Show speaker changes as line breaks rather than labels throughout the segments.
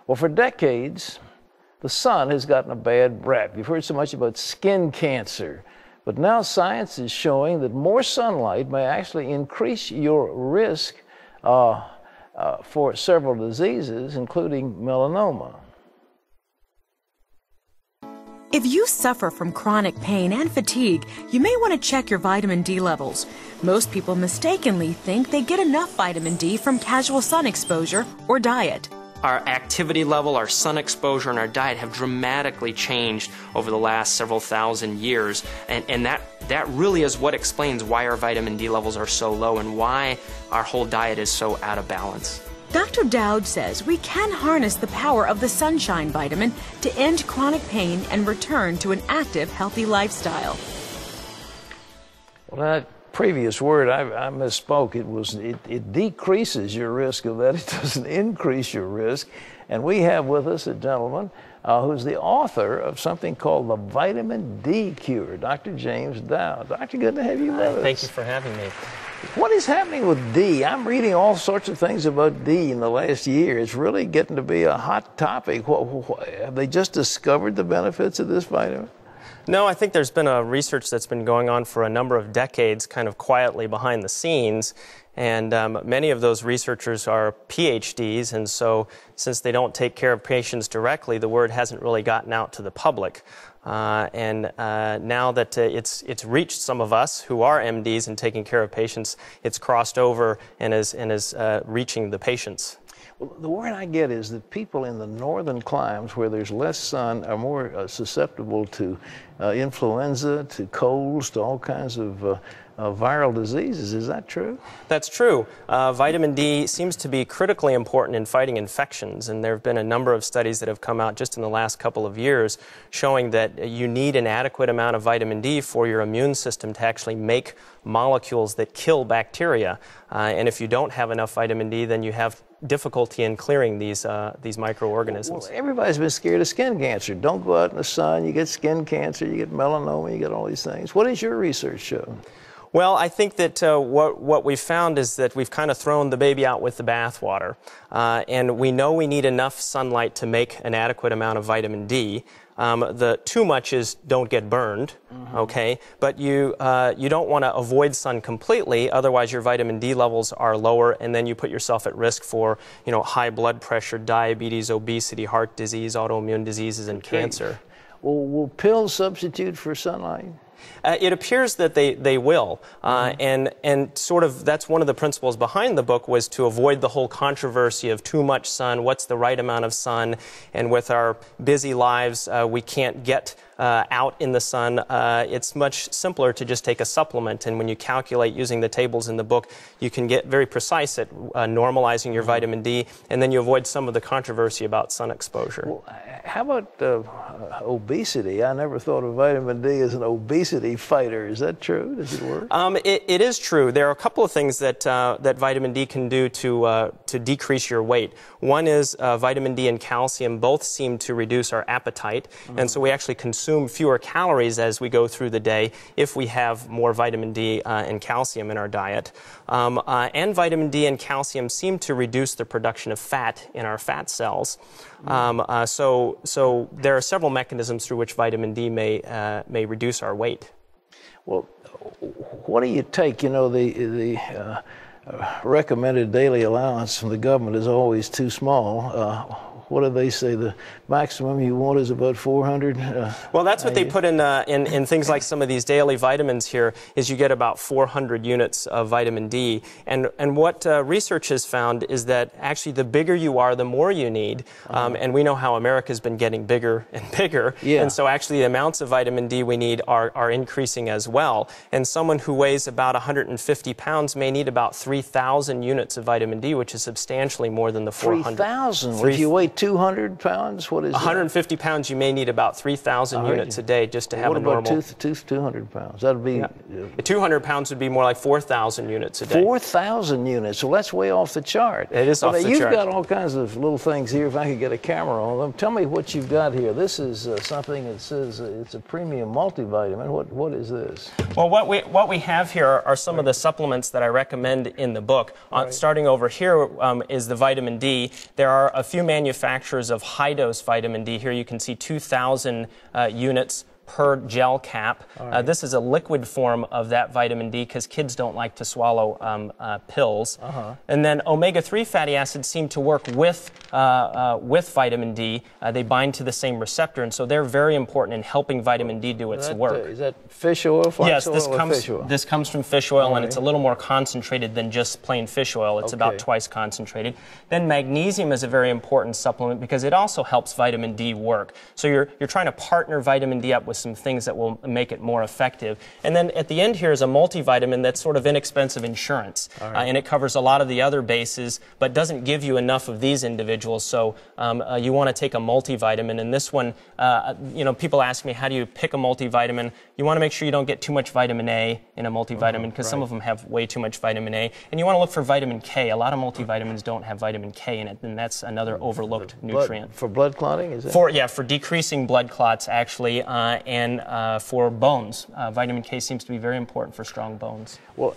Well, for decades, the sun has gotten a bad rap. You've heard so much about skin cancer, but now science is showing that more sunlight may actually increase your risk for several diseases, including melanoma.
If you suffer from chronic pain and fatigue, you may want to check your vitamin D levels. Most people mistakenly think they get enough vitamin D from casual sun exposure or diet.
Our activity level, our sun exposure, and our diet have dramatically changed over the last several thousand years, and that really is what explains why our vitamin D levels are so low and why our whole diet is so out of balance.
Dr. Dowd says we can harness the power of the sunshine vitamin to end chronic pain and return to an active, healthy lifestyle.
Well, that previous word, I misspoke. It decreases your risk of that. It doesn't increase your risk. And we have with us a gentleman who's the author of something called the Vitamin D Cure, Dr. James Dow. Doctor, good to have you with us.
Thank you for having me.
What is happening with D? I'm reading all sorts of things about D in the last year. It's really getting to be a hot topic. Have they just discovered the benefits of this vitamin?
No, I think there's been a research that's been going on for a number of decades, kind of quietly behind the scenes. And many of those researchers are PhDs, and so since they don't take care of patients directly, the word hasn't really gotten out to the public. Now that it's reached some of us who are MDs and taking care of patients, it's crossed over and is reaching the patients.
Well, the word I get is that people in the northern climes where there's less sun are more susceptible to influenza, to colds, to all kinds of viral diseases. Is that true?
That's true. Vitamin D seems to be critically important in fighting infections, and there have been a number of studies that have come out just in the last couple of years showing that you need an adequate amount of vitamin D for your immune system to actually make molecules that kill bacteria. And if you don't have enough vitamin D, then you have difficulty in clearing these microorganisms.
Well, everybody's been scared of skin cancer. Don't go out in the sun, you get skin cancer, you get melanoma, you get all these things. What does your research show?
Well, I think that what we've found is that we've kind of thrown the baby out with the bathwater. And we know we need enough sunlight to make an adequate amount of vitamin D. The too much is don't get burned, okay? But you don't want to avoid sun completely, otherwise your vitamin D levels are lower, and then you put yourself at risk for, high blood pressure, diabetes, obesity, heart disease, autoimmune diseases, and cancer.
Well, will pills substitute for sunlight?
It appears that they will, and sort of that's one of the principles behind the book, was to avoid the whole controversy of too much sun, what's the right amount of sun, and with our busy lives we can't get out in the sun. It's much simpler to just take a supplement, and when you calculate using the tables in the book, you can get very precise at normalizing your vitamin D, and then you avoid some of the controversy about sun exposure.
Well, how about obesity? I never thought of vitamin D as an obesity fighter. Is that true? Does it work?
It is true. There are a couple of things that vitamin D can do to decrease your weight. One is vitamin D and calcium both seem to reduce our appetite, and so we actually consume fewer calories as we go through the day if we have more vitamin D and calcium in our diet. And vitamin D and calcium seem to reduce the production of fat in our fat cells. So there are several mechanisms through which vitamin D may reduce our weight.
Well, what do you take? The recommended daily allowance from the government is always too small. What do they say? The maximum you want is about 400?
Well, that's what they put in things like some of these daily vitamins here, is you get about 400 units of vitamin D. And what research has found is that actually the bigger you are, the more you need. And we know how America's been getting bigger and bigger. Yeah. And so actually the amounts of vitamin D we need are increasing as well. And someone who weighs about 150 pounds may need about 3,000 units of vitamin D, which is substantially more than the 400.
3,000? If you weigh 200 pounds, what is
150
that?
Pounds, you may need about 3,000 units a day just to have a normal.
What about 200 pounds? That would be...
200 pounds would be more like 4,000 units a day. 4,000
units. So that's way off the chart.
It is off the chart.
You've got all kinds of little things here. If I could get a camera on them. Tell me what you've got here. This is something that says it's a premium multivitamin. What is this?
Well, what we have here are some of the supplements that I recommend in the book. Starting over here is the vitamin D. There are a few manufacturers manufacturers of high-dose vitamin D. Here you can see 2,000 units per gel cap.
Right.
This is a liquid form of that vitamin D because kids don't like to swallow pills. And then omega-3 fatty acids seem to work with vitamin D. They bind to the same receptor, and so they're very important in helping vitamin D do its work.
Is that fish oil, flax oil, or fish oil?
This comes from fish oil, and it's a little more concentrated than just plain fish oil. It's about twice concentrated. Then magnesium is a very important supplement because it also helps vitamin D work. So you're trying to partner vitamin D up with some things that will make it more effective. And then at the end here is a multivitamin that's sort of inexpensive insurance. And it covers a lot of the other bases, but doesn't give you enough of these individuals. So you want to take a multivitamin. And this one, you know, people ask me, how do you pick a multivitamin? You want to make sure you don't get too much vitamin A in a multivitamin because some of them have way too much vitamin A. And you want to look for vitamin K. A lot of multivitamins don't have vitamin K in it, and that's another overlooked nutrient.
For blood clotting, is it?
For decreasing blood clots, actually, and for bones. Vitamin K seems to be very important for strong bones.
Well,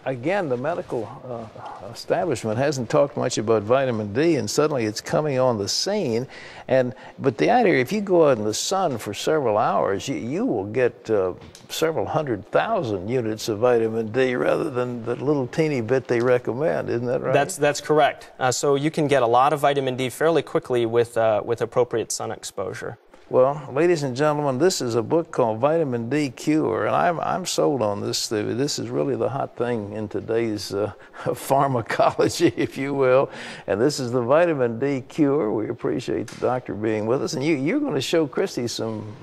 again, the medical establishment hasn't talked much about vitamin D, and suddenly it's coming on the scene. But the idea, if you go out in the sun for several hours, you will get several 100,000 units of vitamin D rather than the little teeny bit they recommend. Isn't that right?
That's correct. So you can get a lot of vitamin D fairly quickly with appropriate sun exposure.
Well, ladies and gentlemen, this is a book called Vitamin D Cure, and I'm sold on this. This is really the hot thing in today's pharmacology, if you will. And this is the Vitamin D Cure. We appreciate the doctor being with us. And you're going to show Christy some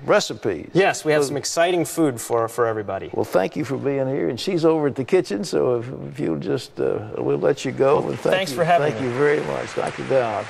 recipes.
Yes, we have some exciting food for everybody.
Well, thank you for being here. And she's over at the kitchen, so if you'll just, we'll let you go.
Well, thanks for having me.
Thank you very much, Dr. Dowd.